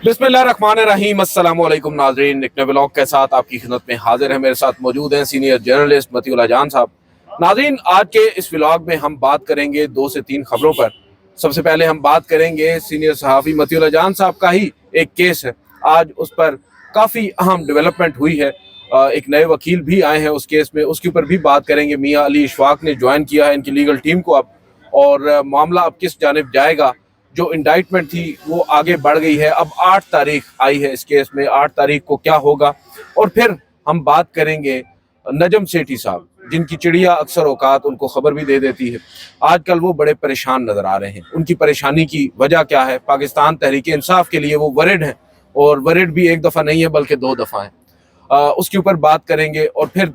बिस्मिल्लाहिर्रहमानिर्रहीम। अस्सलामुअलैकुम नाज़रीन, एक नए व्लॉग के साथ आपकी खिदमत में हाजिर है। मेरे साथ मौजूद हैं सीनियर जर्नलिस्ट मतीउल्लाह जान साहब। नाज़रीन, आज के इस व्लॉग में हम बात करेंगे 2 से 3 खबरों पर। सबसे पहले हम बात करेंगे सीनियर सहाफ़ी मतीउल्लाह जान साहब का ही एक केस है। आज उस पर काफ़ी अहम डेवलपमेंट हुई है। एक नए वकील भी आए हैं उस केस में, उसके ऊपर भी बात करेंगे। मियाँ अली इशफाक ने ज्वाइन किया है इनकी लीगल टीम को अब, और मामला अब किस जानिब जाएगा। जो इंडाइटमेंट थी वो आगे बढ़ गई है, अब 8 तारीख आई है इस केस में। 8 तारीख को क्या होगा। और फिर हम बात करेंगे नजम सेठी साहब, जिनकी चिड़िया अक्सर औकात उनको खबर भी दे देती है। आजकल वो बड़े परेशान नजर आ रहे हैं। उनकी परेशानी की वजह क्या है? पाकिस्तान तहरीक इंसाफ के लिए वो वरिड हैं, और वरिड भी एक दफ़ा नहीं है बल्कि 2 दफ़ा है। उसके ऊपर बात करेंगे। और फिर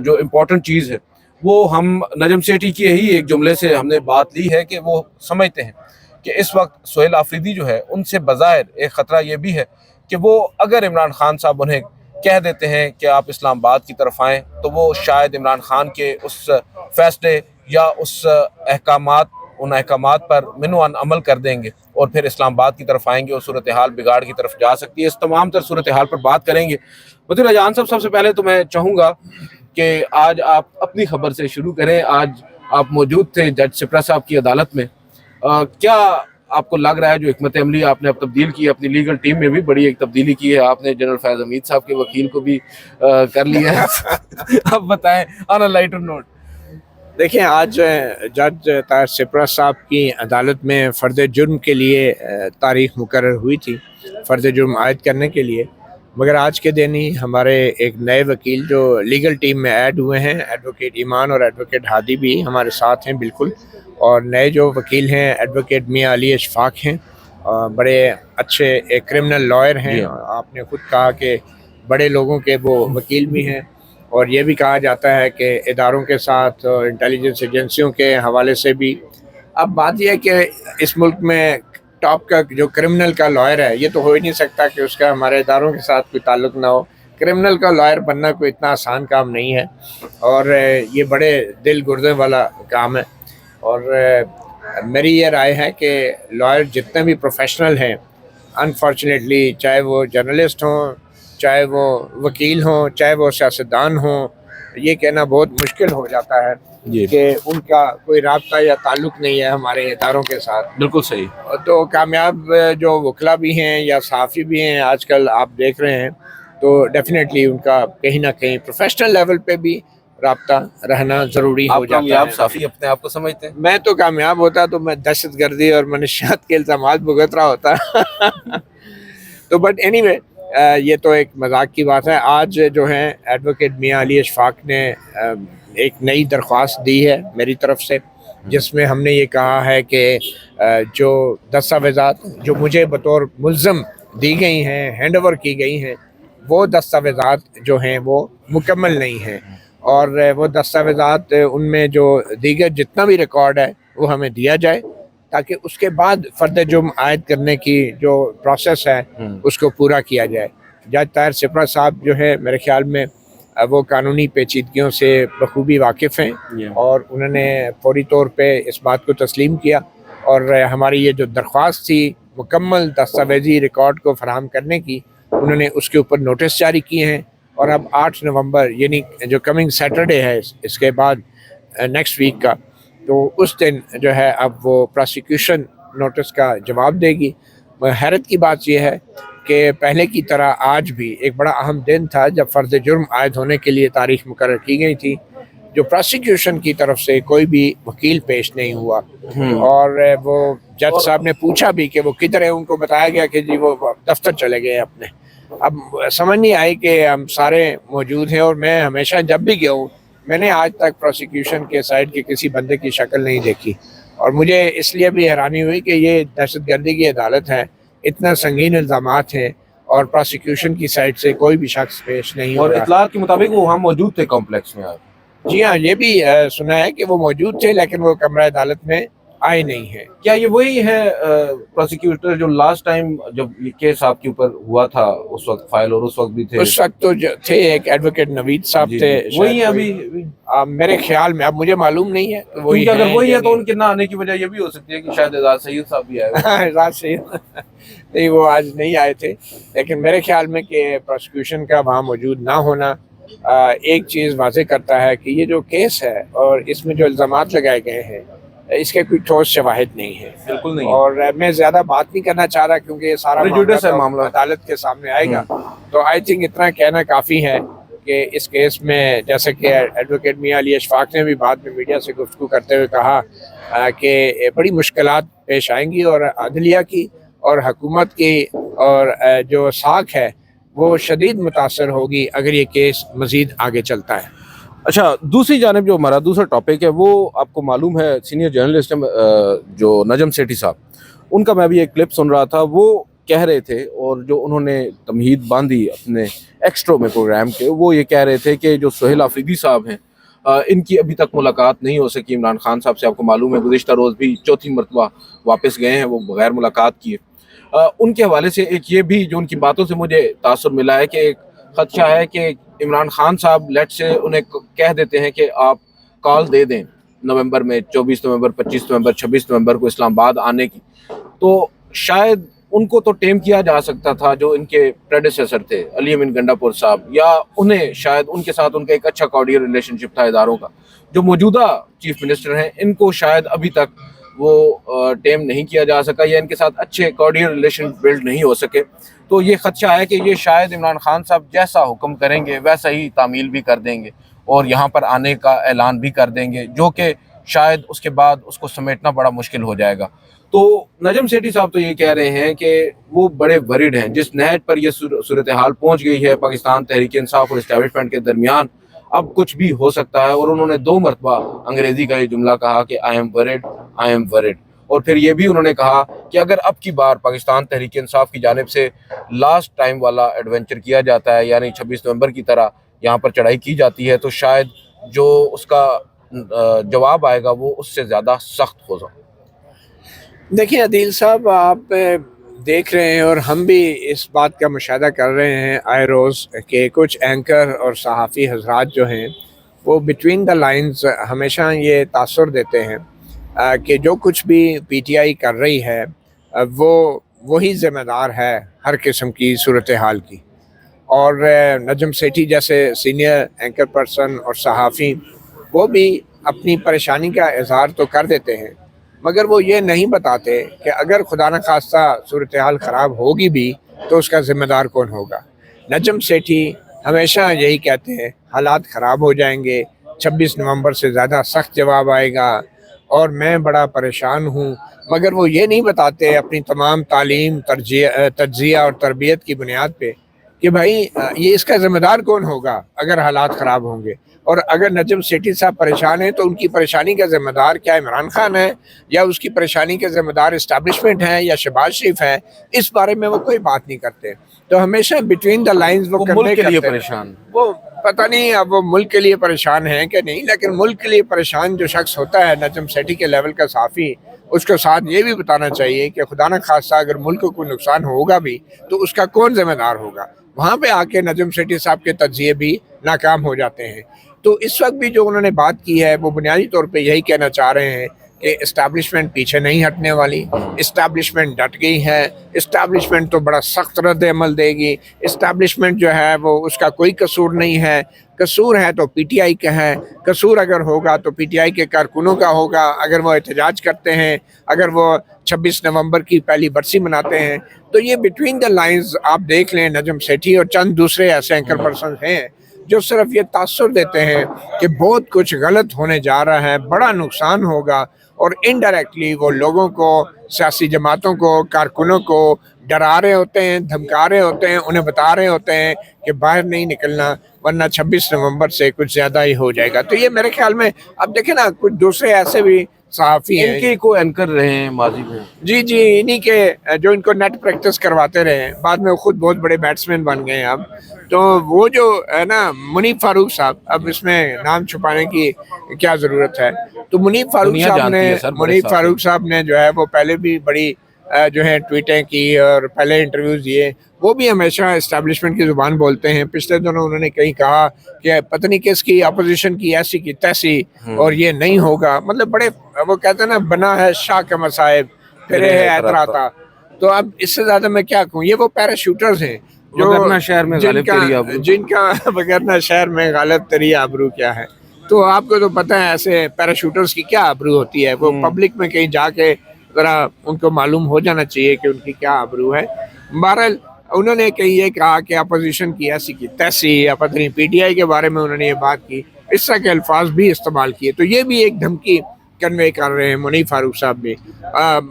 जो इम्पोर्टेंट चीज़ है वो हम नजम सेठी की ही एक जुमले से हमने बात ली है कि वो समझते हैं कि इस वक्त सोहेल आफरीदी जो है उनसे बज़ाहिर एक ख़तरा ये भी है कि वो अगर इमरान खान साहब उन्हें कह देते हैं कि आप इस्लामाबाद की तरफ आएँ, तो वो शायद इमरान खान के उस फैसले या उस उन अहकामात पर मिनवान अमल कर देंगे और फिर इस्लामाबाद की तरफ आएंगे और सूरत हाल बिगाड़ की तरफ जा सकती है। इस तमाम तर सूरत हाल पर बात करेंगे। मतीउल्लाह जान साहब, सबसे पहले तो मैं चाहूँगा कि आज आप अपनी खबर से शुरू करें। आज आप मौजूद थे जज सिप्रा साहब की अदालत में। क्या आपको लग रहा है जो हिकमत अमली आपने अब तब्दील की है, अपनी लीगल टीम में भी बड़ी एक तब्दीली की है आपने, जनरल फैज हमीद साहब के वकील को भी कर लिया है। अब बताएं ऑन अ लाइटर नोट। देखिए, आज जज ताहिर सिप्रा साहब की अदालत में फ़र्द जुर्म के लिए तारीख मुकर्रर हुई थी, फ़र्द जुर्म आयद करने के लिए। मगर आज के दिन ही हमारे एक नए वकील जो लीगल टीम में ऐड हुए हैं, एडवोकेट ईमान और एडवोकेट हादी भी हमारे साथ हैं बिल्कुल। और नए जो वकील हैं एडवोकेट मियाँ अली इशफाक हैं, बड़े अच्छे एक क्रिमिनल लॉयर हैं। आपने खुद कहा कि बड़े लोगों के वो वकील भी हैं, और ये भी कहा जाता है कि इदारों के साथ इंटेलिजेंस एजेंसियों के हवाले से भी। अब बात यह है कि इस मुल्क में टॉप का जो क्रिमिनल का लॉयर है, ये तो हो ही नहीं सकता कि उसका हमारे इदारों के साथ कोई ताल्लुक़ ना हो। क्रिमिनल का लॉयर बनना कोई इतना आसान काम नहीं है, और ये बड़े दिल गुर्दे वाला काम है। और मेरी ये राय है कि लॉयर जितने भी प्रोफेशनल हैं, अनफॉर्चुनेटली, चाहे वो जर्नलिस्ट हों, चाहे वो वकील हों, चाहे वो सियासतदान हों, ये कहना बहुत मुश्किल हो जाता है कि उनका कोई राब्ता या ताल्लुक़ नहीं है हमारे इदारों के साथ। बिल्कुल सही। तो कामयाब जो वकला भी हैं या सहाफ़ी भी हैं आजकल आप देख रहे हैं, तो डेफिनेटली उनका कहीं ना कहीं प्रोफेशनल लेवल पे भी राब्ता रहना ज़रूरी हो जाता है। आप सहाफ़ी अपने आप को समझते हैं? मैं तो कामयाब होता तो मैं दहशतगर्दी और मनशियात के इल्ज़ामात भुगत रहा होता। तो बट एनीवे, ये तो एक मजाक की बात है। आज जो है एडवोकेट मियाँ अली इशफाक ने एक नई दरख्वास्त दी है मेरी तरफ से, जिसमें हमने ये कहा है कि जो दस्तावेज़ात जो मुझे बतौर मुल्ज़म दी गई हैं, हैंड ओवर की गई हैं, वो दस्तावेज़ात जो हैं वो मुकम्मल नहीं हैं। और वो दस्तावेज़ात उनमें जो दीगर जितना भी रिकॉर्ड है वो हमें दिया जाए, ताकि उसके बाद फ़र्द जुर्म आयद करने की जो प्रोसेस है उसको पूरा किया जाए। जज ताहिर सिप्रा साहब जो है मेरे ख्याल में वो कानूनी पेचीदगियों से बखूबी वाकिफ़ हैं, और उन्होंने फौरी तौर पे इस बात को तस्लीम किया, और हमारी ये जो दरख्वास्त थी मुकम्मल दस्तावेज़ी रिकॉर्ड को फराहम करने की, उन्होंने उसके ऊपर नोटिस जारी किए हैं। और अब 8 नवंबर यानी जो कमिंग सैटरडे है इसके बाद नेक्स्ट वीक का, तो उस दिन जो है अब वो प्रोसिक्यूशन नोटिस का जवाब देगी। हैरत की बात यह है कि पहले की तरह आज भी एक बड़ा अहम दिन था जब फ़र्द जुर्म आयद होने के लिए तारीख मुकर्रर की गई थी। जो प्रोसिक्यूशन की तरफ से कोई भी वकील पेश नहीं हुआ, और वो जज साहब ने पूछा भी कि वो किधर है, उनको बताया गया कि जी वो दफ्तर चले गए अपने। अब समझ नहीं आई कि हम सारे मौजूद हैं, और मैं हमेशा जब भी गया हूँ मैंने आज तक प्रोसिक्यूशन के साइड के किसी बंदे की शक्ल नहीं देखी। और मुझे इसलिए भी हैरानी हुई कि ये दहशतगर्दी की अदालत है, इतना संगीन इल्ज़ामात हैं, और प्रोसिक्यूशन की साइड से कोई भी शख्स पेश नहीं हो और रहा। इतला के मुताबिक वो वहाँ मौजूद थे कॉम्प्लेक्स में आज। जी हाँ, ये भी सुना है कि वो मौजूद थे, लेकिन वो कमरा अदालत में आए नहीं हैं। क्या ये वही है प्रोसिक्यूटर जो लास्ट टाइम जब ये केस आपके ऊपर हुआ था उस वक्त फाइल, और उस वक्त भी थे? उस वक्त तो थे एक एडवोकेट नवीद साहब जी, थे, जी। वही है शायद अभी? मेरे ख्याल में, अब मुझे मालूम नहीं है तो वही क्योंकि अगर हैं वही या है तो नहीं। उनके ना आने की वजह ये भी हो सकती है कि शायद एजाज सईद साहब भी आए हों। एजाज सईद नहीं, वो आज नहीं आए थे, लेकिन मेरे ख्याल में कि प्रोसिक्यूशन का वहाँ मौजूद ना होना एक चीज़ वाज़े करता है कि ये जो केस है और इसमें जो इल्ज़ामात लगाए गए हैं, इसके कोई ठोस शवाहिद नहीं है। बिल्कुल नहीं है। और मैं ज़्यादा बात नहीं करना चाह रहा क्योंकि ये सारा Prejudice है तो मामला। अदालत के सामने आएगा। तो आई थिंक इतना कहना काफ़ी है कि इस केस में, जैसे कि एडवोकेट मियां अली अशफाक ने भी बाद में मीडिया से गुफ्तगू करते हुए कहा कि बड़ी मुश्किलात पेश आएंगी और अदलिया की और हुकूमत की और जो साख है वो शदीद मुतासर होगी अगर ये केस मज़ीद आगे चलता है। अच्छा, दूसरी जानिब जो हमारा दूसरा टॉपिक है वो आपको मालूम है, सीनियर जर्नलिस्ट जो नजम सेठी साहब, उनका मैं भी एक क्लिप सुन रहा था। वो कह रहे थे, और जो उन्होंने तमहीद बांधी अपने एक्स्ट्रो में प्रोग्राम के, वो ये कह रहे थे कि जो सुहेल आफरीदी साहब हैं, इनकी अभी तक मुलाकात नहीं हो सकी इमरान खान साहब से। आपको मालूम है गुज़िश्ता रोज़ भी चौथी मरतबा वापस गए हैं वो बगैर मुलाकात किए। उनके हवाले से एक ये भी जो उनकी बातों से मुझे तासुर मिला है कि एक खदशा है कि इमरान खान साहब लेट से उन्हें कह देते हैं कि आप कॉल दे दें नवंबर में, 24 नवंबर, 25 नवंबर, 26 नवंबर को इस्लामाबाद आने की, तो शायद उनको तो टेम किया जा सकता था जो इनके प्रेडेसेसर थे अली अमीन गंडापुर साहब, या उन्हें शायद उनके साथ उनका एक अच्छा कॉर्डियल रिलेशनशिप था इदारों का। जो मौजूदा चीफ मिनिस्टर हैं इनको शायद अभी तक वो टेम नहीं किया जा सका, या इनके साथ अच्छे कॉर्डियल रिलेशन बिल्ड नहीं हो सके। तो ये खदशा है कि ये शायद इमरान खान साहब जैसा हुक्म करेंगे वैसा ही तामील भी कर देंगे और यहाँ पर आने का ऐलान भी कर देंगे, जो कि शायद उसके बाद उसको समेटना बड़ा मुश्किल हो जाएगा। तो नजम सेठी साहब तो ये कह रहे हैं कि वो बड़े वरीड हैं, जिस नहज पर ये सूरत हाल पहुँच गई है पाकिस्तान तहरीक इंसाफ और इस्टेब्लिशमेंट के दरमियान, अब कुछ भी हो सकता है। और उन्होंने 2 मरतबा अंग्रेजी का ये जुमला कहा कि I am worried, I am worried. और फिर ये भी उन्होंने कहा कि अगर अब की बार पाकिस्तान तहरीक इंसाफ की जानिब से लास्ट टाइम वाला एडवेंचर किया जाता है, यानी 26 नवंबर की तरह यहाँ पर चढ़ाई की जाती है, तो शायद जो उसका जवाब आएगा वो उससे ज़्यादा सख्त होगा। देखिए अदील साहब, आप देख रहे हैं और हम भी इस बात का मुशाहिदा कर रहे हैं आए रोज़ कि कुछ एंकर और सहाफ़ी हजरात जो हैं वो बिटवीन द लाइंस हमेशा ये तासुर देते हैं कि जो कुछ भी पीटीआई कर रही है वो वही ज़िम्मेदार है हर किस्म की सूरत हाल की। और नजम सेठी जैसे सीनियर एंकर पर्सन और सहाफ़ी वो भी अपनी परेशानी का इजहार तो कर देते हैं, मगर वो ये नहीं बताते कि अगर खुदा न खास्ता सूरत हाल ख़राब होगी भी तो उसका ज़िम्मेदार कौन होगा। नजम सेठी हमेशा यही कहते हैं हालात ख़राब हो जाएंगे, 26 नवंबर से ज़्यादा सख्त जवाब आएगा और मैं बड़ा परेशान हूँ, मगर वो ये नहीं बताते अपनी तमाम तालीम, तज्जिया और तरबियत की बुनियाद पे कि भाई ये इसका ज़िम्मेदार कौन होगा अगर हालात ख़राब होंगे। और अगर नजम सेठी साहब परेशान हैं तो उनकी परेशानी का ज़िम्मेदार क्या इमरान खान है या उसकी परेशानी के ज़िम्मेदार इस्टेब्लिशमेंट है या शहबाज शरीफ है, इस बारे में वो कोई बात नहीं करते। तो हमेशा बिटवीन द लाइंस वो मुल्क के लिए परेशान, वो पता नहीं अब वो मुल्क के लिए परेशान हैं कि नहीं, लेकिन मुल्क के लिए परेशान जो शख्स होता है नजम सेठी के लेवल का साफ़ी, उसके साथ ये भी बताना चाहिए कि खुदा न खास्ता अगर मुल्क को नुकसान होगा भी तो उसका कौन ज़िम्मेदार होगा। वहाँ पे आके नजम सेठी साहब के तज्जिए भी नाकाम हो जाते हैं। तो इस वक्त भी जो उन्होंने बात की है वो बुनियादी तौर पे यही कहना चाह रहे हैं कि इस्टेब्लिशमेंट पीछे नहीं हटने वाली, इस्टेब्लिशमेंट डट गई है, इस्टेब्लिशमेंट तो बड़ा सख्त रद्द अमल देगी, इस्टेब्लिशमेंट जो है वो उसका कोई कसूर नहीं है, कसूर है तो पीटीआई का है, कसूर अगर होगा तो पीटीआई के कारकुनों का होगा अगर वो एहतजाज करते हैं, अगर वो 26 नवंबर की पहली बरसी मनाते हैं। तो ये बिटवीन द लाइंस आप देख लें, नजम सेठी और चंद दूसरे ऐसे एंकर पर्सन हैं जो सिर्फ ये तासुर देते हैं कि बहुत कुछ गलत होने जा रहा है, बड़ा नुकसान होगा, और इनडायरेक्टली वो लोगों को, सियासी जमातों को, कारकुनों को डरा रहे होते हैं, धमका रहे होते हैं, उन्हें बता रहे होते हैं कि बाहर नहीं निकलना वरना 26 नवंबर से कुछ ज़्यादा ही हो जाएगा। तो ये मेरे ख्याल में अब देखें ना, कुछ दूसरे ऐसे भी صحافی ہیں, इनके को एंकर रहे हैं माजी में. जी जी, इन्हीं के जो इनको नेट प्रैक्टिस करवाते रहे, बाद में वो खुद बहुत बड़े बैट्समैन बन गए अब. तो वो जो है ना मुनीफ फारूक साहब, अब इसमें नाम छुपाने की क्या ज़रूरत है. तो मुनीफ फारूक दुनिया साहब जानती ने है सर, बड़े मुनीफ साहब फारूक साहब ने जो है वो पहले भी बड़ी जो है ट्वीटें की और पहले इंटरव्यूज़ दिए. वो भी हमेशा इस्टेब्लिशमेंट की ज़ुबान बोलते हैं. पिछले दिनों उन्होंने कहीं कहा कि पता नहीं किसकी अपोजिशन की ऐसी की तैसी और ये नहीं होगा. मतलब बड़े, वो कहते हैं ना, बना है शाह के मसाइब फिरे है ऐतराता. तो अब इससे ज़्यादा मैं क्या कहूँ. ये वो पैराशूटर्स हैं वगरना शहर में गालिब तेरी आबरू. जिनका वगरना शहर में गालिब तेरी आबरू क्या है. तो आपको तो पता है ऐसे पैराशूटर्स की क्या आबरू होती है. वो पब्लिक में कहीं जाके ज़रा उनको मालूम हो जाना चाहिए कि उनकी क्या आबरू है. बहरहाल उन्होंने कहीं ये कहा कि अपोजिशन की ऐसी की तैसी, या पता नहीं PTI के बारे में उन्होंने ये बात की. इस तरह के अल्फाज भी इस्तेमाल किए. तो ये भी एक धमकी कन्वे कर रहे हैं मुनीफ फारूक साहब भी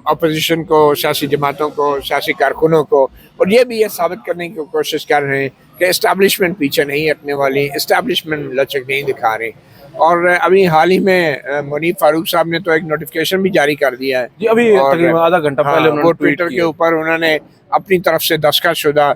अपोजिशन को, सियासी जमातों को, सियासी कारकुनों को. और ये भी ये साबित करने की कोशिश कर रहे हैं कि इस्टेब्लिशमेंट पीछे नहीं हटने वाली, इस्टेब्लिशमेंट लचक नहीं दिखा रही. और अभी हाल ही में मुनीफ फारूक साहब ने तो एक नोटिफिकेशन भी जारी कर दिया है जी, अभी तकरीबन आधा घंटा पहले वो ट्विटर के ऊपर उन्होंने अपनी तरफ से दस्तखत शुदा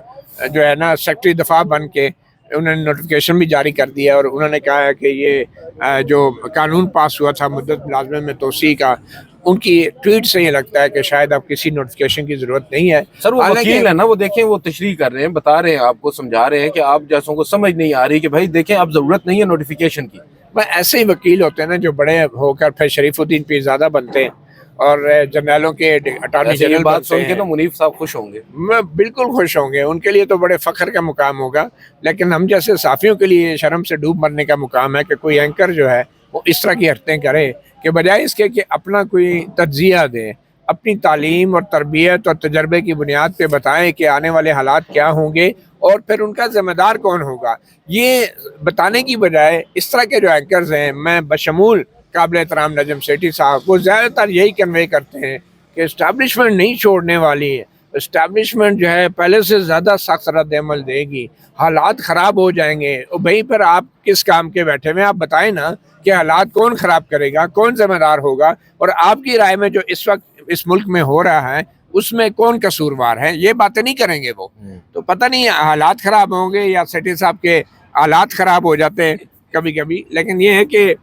जो है ना सेक्रेटरी दफा बन के उन्होंने नोटिफिकेशन भी जारी कर दिया. और उन्होंने कहा है कि ये जो कानून पास हुआ था मुद्दत मुलाजमे में तोसी का, उनकी ट्वीट से ये लगता है कि शायद अब किसी नोटिफिकेशन की जरूरत नहीं है. सर वो वकील है ना, वो देखें, वो तशरीह कर रहे हैं, बता रहे हैं, आपको समझा रहे हैं कि आप जैसों को समझ नहीं आ रही कि भाई देखें अब जरूरत नहीं है नोटिफिकेशन की. मैं ऐसे ही वकील होते हैं ना जो बड़े होकर फिर शरीफुद्दीन पीरज़ादा बनते हैं और जनरलों के अटॉर्नी जनरल बात बनते सुन के हैं. तो मुनीफ साहब खुश होंगे. मैं बिल्कुल खुश होंगे. उनके लिए तो बड़े फ़ख्र का मुकाम होगा. लेकिन हम जैसे साफ़ियों के लिए शर्म से डूब मरने का मुकाम है कि कोई एंकर जो है वो इस तरह की हरकतें करे कि बजाय इसके कि अपना कोई तज्ज़िया दें, अपनी तालीम और तरबियत और तजर्बे की बुनियाद पे बताएं कि आने वाले हालात क्या होंगे और फिर उनका ज़िम्मेदार कौन होगा, ये बताने की बजाय इस तरह के जो एंकर्स हैं, मैं बशमूल काबिल एहतराम नजम सेठी साहब, वो ज़्यादातर यही कन्वे करते हैं कि इस्टेब्लिशमेंट नहीं छोड़ने वाली है. इस्टेब्लिशमेंट जो है पहले से ज़्यादा सख्त रद्द अमल देगी, हालात ख़राब हो जाएंगे. और भाई फिर आप किस काम के बैठे हुए, आप बताएं ना कि हालात कौन ख़राब करेगा, कौन ज़िम्मेदार होगा, और आपकी राय में जो इस वक्त इस मुल्क में हो रहा है उसमें कौन कसूरवार है. ये बातें नहीं करेंगे वो. तो पता नहीं हालात ख़राब होंगे या सेठी साहब के हालात ख़राब हो जाते हैं कभी कभी. लेकिन ये है कि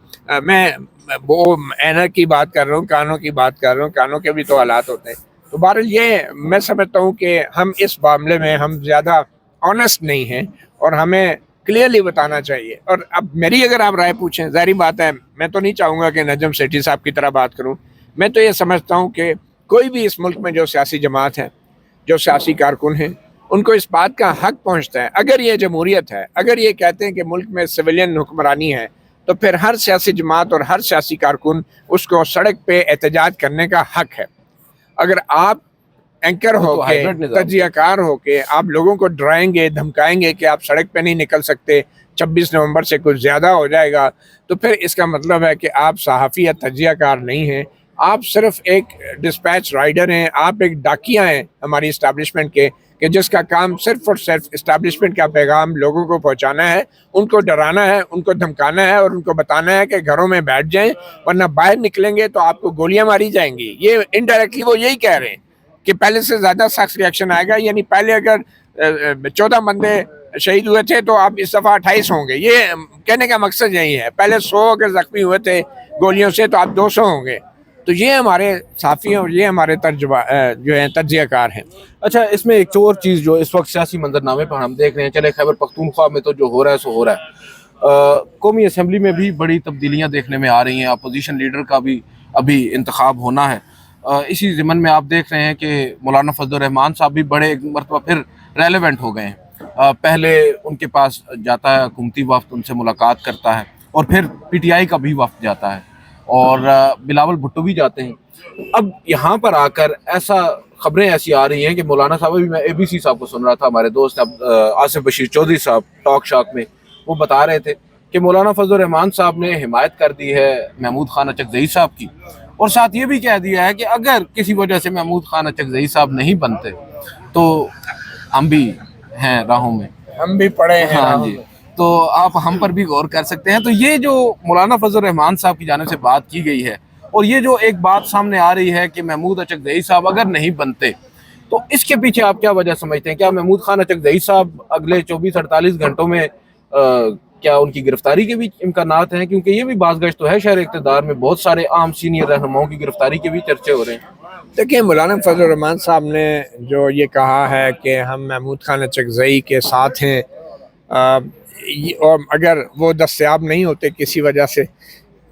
मैं वो ऐना की बात कर रहा हूँ, कानों की बात कर रहा हूँ. कानों के भी तो हालात होते हैं. तो बहरहाल ये मैं समझता हूँ कि हम इस मामले में हम ज़्यादा ऑनेस्ट नहीं हैं और हमें क्लियरली बताना चाहिए. और अब मेरी अगर आप राय पूछें, ज़ाहिर बात है मैं तो नहीं चाहूँगा कि नजम सेठी साहब की तरह बात करूँ. मैं तो ये समझता हूँ कि कोई भी इस मुल्क में जो सियासी जमात है, जो सियासी कारकुन हैं, उनको इस बात का हक पहुँचता है. अगर ये जमहूरियत है, अगर ये कहते हैं कि मुल्क में सिविलियन हुक्मरानी है, तो फिर हर सियासी जमात और हर सियासी कारकुन उसको सड़क पे एहतजाज करने का हक है. अगर आप एंकर हो के, तज्जियाकार हो के आप लोगों को डराएंगे, धमकाएंगे कि आप सड़क पे नहीं निकल सकते, 26 नवंबर से कुछ ज़्यादा हो जाएगा, तो फिर इसका मतलब है कि आप सहाफ़ी या तज्जियाकार नहीं हैं. आप सिर्फ एक डिस्पैच राइडर हैं, आप एक डाकिया हैं हमारी इस्टेब्लिशमेंट के, कि जिसका काम सिर्फ और सिर्फ इस्टेब्लिशमेंट का पैगाम लोगों को पहुंचाना है, उनको डराना है, उनको धमकाना है और उनको बताना है कि घरों में बैठ जाएं वरना बाहर निकलेंगे तो आपको गोलियां मारी जाएंगी. ये इनडायरेक्टली वो यही कह रहे हैं कि पहले से ज़्यादा सख्त रिएक्शन आएगा. यानी पहले अगर 14 बंदे शहीद हुए थे तो अब इस दफ़ा 28 होंगे. ये कहने का मकसद यही है. पहले 100 अगर ज़ख्मी हुए थे गोलियों से तो अब 200 होंगे. तो ये हमारे साफ़ी और ये हमारे तर्जुबा जो हैं तज्जियाकार हैं. अच्छा, इसमें एक और चीज़ जो इस वक्त सियासी मंजरनामे पर हम देख रहे हैं, चले खैबर पख्तूनख्वा में तो जो हो रहा है सो हो रहा है, कौमी असम्बली में भी बड़ी तब्दीलियाँ देखने में आ रही हैं. अपोजिशन लीडर का भी अभी इंतखाब होना है. इसी ज़िमन में आप देख रहे हैं कि मौलाना फजलुर रहमान साहब भी बड़े एक मरतबा फिर रेलेवेंट हो गए हैं. पहले उनके पास जाता है हुकूमती वफ्द, उनसे मुलाकात करता है, और फिर PTI का भी वफ्द जाता है, और बिलावल भुट्टो भी जाते हैं. अब यहाँ पर आकर खबरें ऐसी आ रही हैं कि मौलाना साहब, अभी मैं ABC साहब को सुन रहा था, हमारे दोस्त आसिफ बशीर चौधरी साहब टॉक शॉक में, वो बता रहे थे कि मौलाना फजलुर रहमान साहब ने हिमायत कर दी है महमूद खान अचकज़ई साहब की, और साथ ये भी कह दिया है कि अगर किसी वजह से महमूद खान अचकज़ई साहब नहीं बनते तो हम भी हैं राहों में, हम भी पड़े हैं. हाँ जी, तो आप हम पर भी गौर कर सकते हैं. तो ये जो मौलाना फजलुर रहमान साहब की जानिब से बात की गई है, اور یہ جو ایک بات سامنے آ رہی ہے کہ محمود اچکزئی صاحب اگر نہیں بنتے تو اس کے پیچھے آپ کیا وجہ سمجھتے ہیں؟ کیا محمود خان اچکزئی صاحب اگلے 24-48 گھنٹوں میں کیا ان کی گرفتاری کے بھی امکانات ہیں؟ کیونکہ یہ بھی باز گشت تو ہے شہر اقتدار میں، بہت سارے عام سینئر رہنماؤں کی گرفتاری کے بھی چرچے ہو رہے ہیں۔ دیکھیں، مولانا فضل الرحمان صاحب نے جو یہ کہا ہے کہ ہم محمود خان اچکزئی کے ساتھ ہیں، اور اگر وہ دستیاب نہیں ہوتے کسی وجہ سے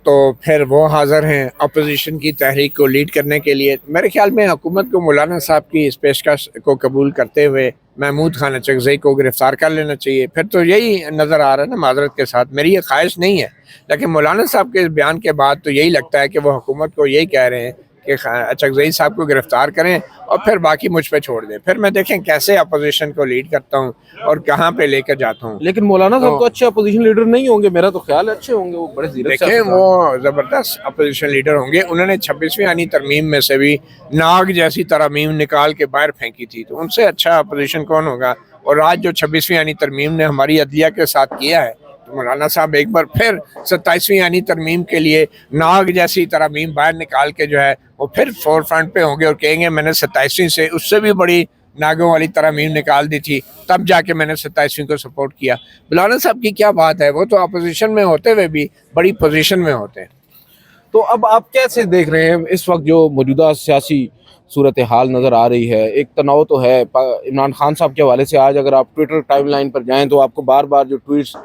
تو پھر وہ حاضر ہیں اپوزیشن کی تحریک کو لیڈ کرنے کے لیے، میرے خیال میں حکومت کو مولانا صاحب کی اس پیشکش کو قبول کرتے ہوئے محمود خان اچکزئی کو گرفتار کر لینا چاہیے۔ پھر تو یہی نظر آ رہا ہے نا، معذرت کے ساتھ میری یہ خواہش نہیں ہے، لیکن مولانا صاحب کے اس بیان کے بعد تو یہی لگتا ہے کہ وہ حکومت کو یہی کہہ رہے ہیں کہ اچکزئی صاحب کو گرفتار کریں اور پھر باقی مجھ پہ چھوڑ دیں، پھر میں دیکھیں کیسے اپوزیشن کو لیڈ کرتا ہوں اور کہاں پہ لے کر جاتا ہوں۔ لیکن مولانا صاحب تو اچھے اپوزیشن لیڈر نہیں ہوں گے، میرا تو خیال ہے اچھے ہوں گے، وہ بڑے زیرک دیکھیں وہ زبردست اپوزیشن لیڈر ہوں گے، انہوں نے 26ویں آئینی ترمیم میں سے بھی ناگ جیسی ترامیم نکال کے باہر پھینکی تھی، تو ان سے اچھا اپوزیشن کون ہوگا؟ اور آج جو 26ویں آئینی ترمیم نے ہماری عدلیہ کے ساتھ کیا ہے، تو مولانا صاحب ایک بار پھر 27ویں آئینی ترمیم کے لیے ناگ جیسی ترامیم باہر نکال کے جو ہے وہ پھر فور فرنٹ پہ ہوں گے اور کہیں گے میں نے 27ویں سے اس سے بھی بڑی ناگوں والی ترامیم نکال دی تھی، تب جا کے میں نے 27ویں کو سپورٹ کیا۔ مولانا صاحب کی کیا بات ہے، وہ تو اپوزیشن میں ہوتے ہوئے بھی بڑی پوزیشن میں ہوتے ہیں۔ تو اب آپ کیسے دیکھ رہے ہیں اس وقت جو موجودہ سیاسی صورتحال نظر آ رہی ہے؟ ایک تناؤ تو ہے عمران خان صاحب کے حوالے سے، آج اگر آپ ٹویٹر ٹائم لائن پر جائیں تو آپ کو بار بار جو ٹویٹس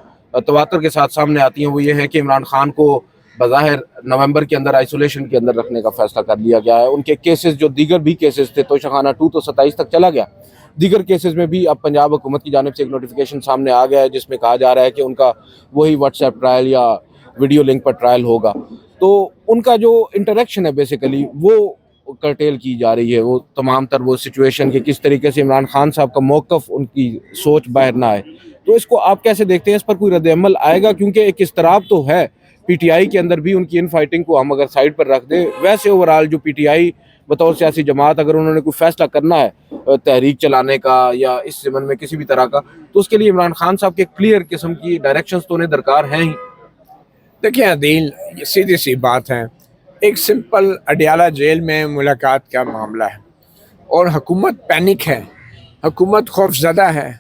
تواتر کے ساتھ سامنے آتی ہیں وہ یہ ہے کہ عمران خان کو بظاہر نومبر کے اندر آئسولیشن کے اندر رکھنے کا فیصلہ کر لیا گیا ہے۔ ان کے کیسز جو دیگر بھی کیسز تھے، توشہ خانہ 2 تو 27 تک چلا گیا، دیگر کیسز میں بھی اب پنجاب حکومت کی جانب سے ایک نوٹیفیکیشن سامنے آ گیا ہے جس میں کہا جا رہا ہے کہ ان کا وہی واٹس ایپ ٹرائل یا ویڈیو لنک پر ٹرائل ہوگا، تو ان کا جو انٹریکشن ہے بیسیکلی وہ کرٹیل کی جا رہی ہے، وہ تمام تر وہ سچویشن کہ کس طریقے سے عمران خان صاحب کا موقف، ان کی سوچ باہر نہ آئے۔ تو اس کو آپ کیسے دیکھتے ہیں؟ اس پر کوئی رد عمل آئے گا؟ کیونکہ ایک اضطراب تو ہے پی ٹی آئی کے اندر بھی، ان کی ان فائٹنگ کو ہم اگر سائڈ پر رکھ دیں، ویسے اوورال جو پی ٹی آئی بطور سیاسی جماعت اگر انہوں نے کوئی فیصلہ کرنا ہے تحریک چلانے کا یا اس ضمن میں کسی بھی طرح کا، تو اس کے لیے عمران خان صاحب کے کلیئر قسم کی ڈائریکشنز تو انہیں درکار ہیں ہی۔ دیکھیں عدیل، یہ سیدھی سی بات ہے، ایک سمپل اڈیالہ جیل میں ملاقات کا معاملہ ہے اور حکومت پینک ہے، حکومت خوف زدہ ہے،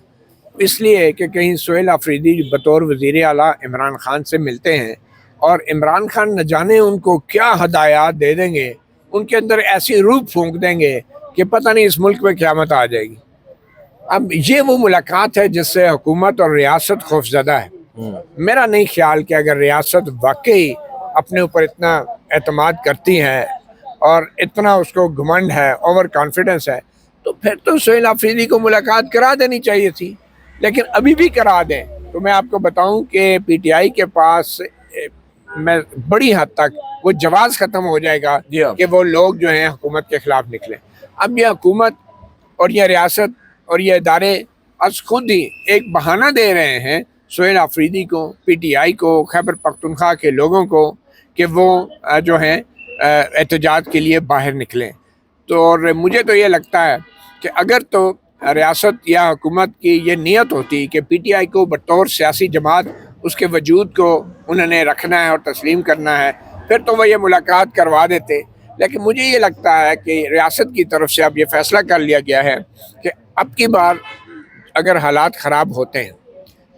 اس لیے کہ کہیں سہیل آفریدی بطور وزیر اعلیٰ عمران خان سے ملتے ہیں اور عمران خان نہ جانے ان کو کیا ہدایات دے دیں گے، ان کے اندر ایسی روح پھونک دیں گے کہ پتہ نہیں اس ملک میں قیامت آ جائے گی۔ اب یہ وہ ملاقات ہے جس سے حکومت اور ریاست خوف زدہ ہے۔ میرا نہیں خیال کہ اگر ریاست واقعی اپنے اوپر اتنا اعتماد کرتی ہے اور اتنا اس کو گھمنڈ ہے، اوور کانفیڈنس ہے، تو پھر تو سہیل آفریدی کو ملاقات کرا دینی چاہیے تھی، لیکن ابھی بھی کرا دیں تو میں آپ کو بتاؤں کہ پی ٹی آئی کے پاس میں بڑی حد تک وہ جواز ختم ہو جائے گا کہ وہ لوگ جو ہیں حکومت کے خلاف نکلیں۔ اب یہ حکومت اور یہ ریاست اور یہ ادارے از خود ہی ایک بہانہ دے رہے ہیں سہیل آفریدی کو، پی ٹی آئی کو، خیبر پختونخوا کے لوگوں کو کہ وہ جو ہیں احتجاج کے لیے باہر نکلیں۔ تو اور مجھے تو یہ لگتا ہے کہ اگر تو ریاست یا حکومت کی یہ نیت ہوتی کہ پی ٹی آئی کو بطور سیاسی جماعت اس کے وجود کو انہوں نے رکھنا ہے اور تسلیم کرنا ہے، پھر تو وہ یہ ملاقات کروا دیتے، لیکن مجھے یہ لگتا ہے کہ ریاست کی طرف سے اب یہ فیصلہ کر لیا گیا ہے کہ اب کی بار اگر حالات خراب ہوتے ہیں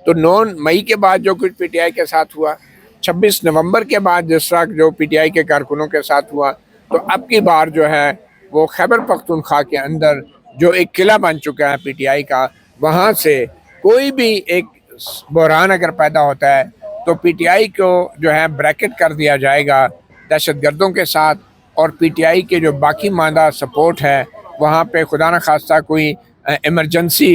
تو 9 مئی کے بعد جو کچھ پی ٹی آئی کے ساتھ ہوا، 26 نومبر کے بعد جس طرح جو پی ٹی آئی کے کارکنوں کے ساتھ ہوا، تو اب کی بار جو ہے وہ خیبر پختونخوا کے اندر جو ایک قلعہ بن چکا ہے پی ٹی آئی کا، وہاں سے کوئی بھی ایک بحران اگر پیدا ہوتا ہے تو پی ٹی آئی کو جو ہے بریکٹ کر دیا جائے گا دہشت گردوں کے ساتھ، اور پی ٹی آئی کے جو باقی ماندہ سپورٹ ہے وہاں پہ خدا نہ خواستہ کوئی ایمرجنسی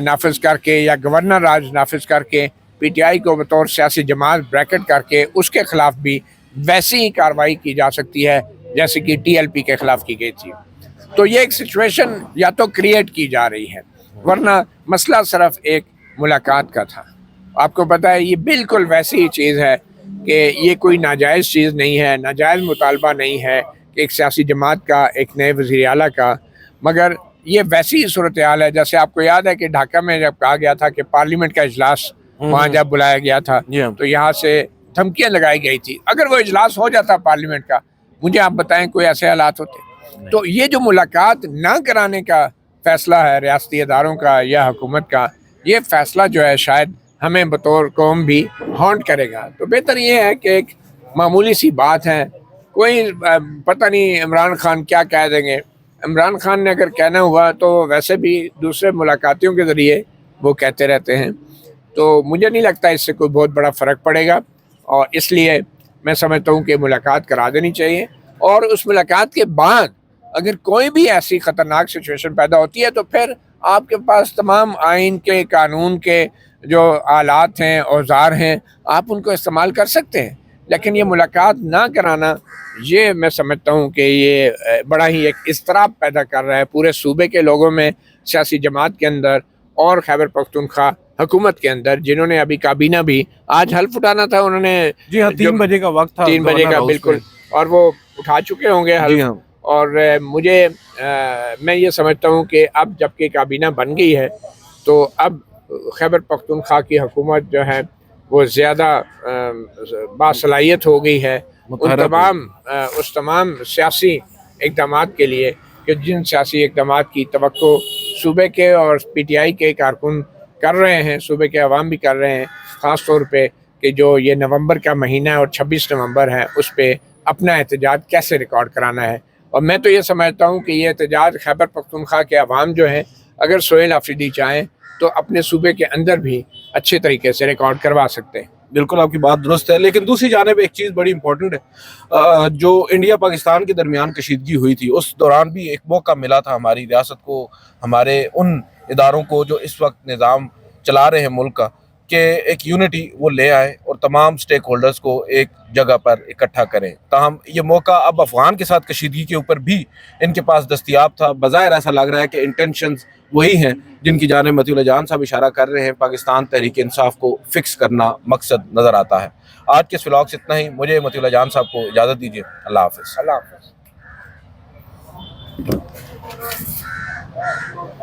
نافذ کر کے یا گورنر راج نافذ کر کے پی ٹی آئی کو بطور سیاسی جماعت بریکٹ کر کے اس کے خلاف بھی ویسی ہی کارروائی کی جا سکتی ہے جیسے کہ ٹی ایل پی کے خلاف کی گئی تھی۔ تو یہ ایک سچویشن یا تو کریٹ کی جا رہی ہے، ورنہ مسئلہ صرف ایک ملاقات کا تھا۔ آپ کو پتہ ہے یہ بالکل ویسی ہی چیز ہے کہ یہ کوئی ناجائز چیز نہیں ہے، ناجائز مطالبہ نہیں ہے کہ ایک سیاسی جماعت کا، ایک نئے وزیر اعلیٰ کا، مگر یہ ویسی ہی صورتحال ہے جیسے آپ کو یاد ہے کہ ڈھاکہ میں جب کہا گیا تھا کہ پارلیمنٹ کا اجلاس وہاں جب بلایا گیا تھا تو یہاں سے دھمکیاں لگائی گئی تھی، اگر وہ اجلاس ہو جاتا پارلیمنٹ کا मुझे आप बताएं कोई ऐसे हालात होते? तो ये जो मुलाकात ना कराने का फैसला है रियासती इदारों का या हुकूमत का, ये फैसला जो है शायद हमें बतौर कौम भी हॉन्ट करेगा। तो बेहतर ये है कि एक मामूली सी बात है, कोई पता नहीं इमरान खान क्या कह देंगे। इमरान खान ने अगर कहना हुआ तो वैसे भी दूसरे मुलाकातियों के ज़रिए वो कहते रहते हैं, तो मुझे नहीं लगता इससे कोई बहुत बड़ा फ़र्क पड़ेगा। और इसलिए मैं समझता हूँ कि मुलाकात करा देनी चाहिए, और उस मुलाकात के बाद अगर कोई भी ऐसी ख़तरनाक सिचुएशन पैदा होती है तो फिर आपके पास तमाम आइन के, कानून के जो आलात हैं, औजार हैं, आप उनको इस्तेमाल कर सकते हैं। लेकिन ये मुलाकात ना कराना, ये मैं समझता हूँ कि ये बड़ा ही एक इज़्तिराब पैदा कर रहा है पूरे सूबे के लोगों में, सियासी जमात के अंदर और खैबर पख्तूनख्वा हुकूमत के अंदर, जिन्होंने अभी काबीना भी आज हल्फ उठाना था, उन्होंने जी हाँ, 3 बजे का वक्त था, 3 बजे का बिल्कुल, और वो उठा चुके होंगे हल्फ। हाँ। और मैं ये समझता हूँ कि अब जबकि काबीना बन गई है तो अब खैबर पख्तूनख्वा की हुकूमत जो है वो ज़्यादा बासलाहियत हो गई है उस तमाम सियासी इक़दामात के लिए कि जिन सियासी इक़दामात की तवक्को सूबे के और PTI के कारकुन कर रहे हैं, सूबे के अवाम भी कर रहे हैं, ख़ास तौर पे कि जो ये नवंबर का महीना है और 26 नवंबर है, उस पे अपना एहतजाज कैसे रिकॉर्ड कराना है। और मैं तो ये समझता हूँ कि ये एहतजाज खैबर पख्तूनख्वा के अवाम जो हैं, अगर सोहेल आफरीदी चाहें तो अपने सूबे के अंदर भी अच्छे तरीके से रिकॉर्ड करवा सकते हैं। बिल्कुल आपकी बात दुरुस्त है, लेकिन दूसरी जानिब एक चीज़ बड़ी इंपॉर्टेंट है, जो इंडिया पाकिस्तान के दरमियान कशीदगी हुई थी, उस दौरान भी एक मौका मिला था हमारी रियासत को, हमारे उन इदारों को जो इस वक्त निज़ाम चला रहे हैं मुल्क का, कि एक यूनिटी वो ले आए और तमाम स्टेक होल्डर्स को एक जगह पर इकट्ठा करें। ताहम ये मौका अब अफ़गान के साथ कशीदगी के ऊपर भी इनके पास दस्तयाब था। बज़ाहिर ऐसा लग रहा है कि इंटेंशंस वही हैं जिनकी जानिब मतीउल्लाह जान साहब इशारा कर रहे हैं। पाकिस्तान तहरीक इंसाफ को फिक्स करना मकसद नज़र आता है। आज के इस व्लॉग से इतना ही। मुझे मतीउल्लाह जान साहब को इजाज़त दीजिए। अल्लाह हाफ़िज़। अल्लाह हाफ़िज़।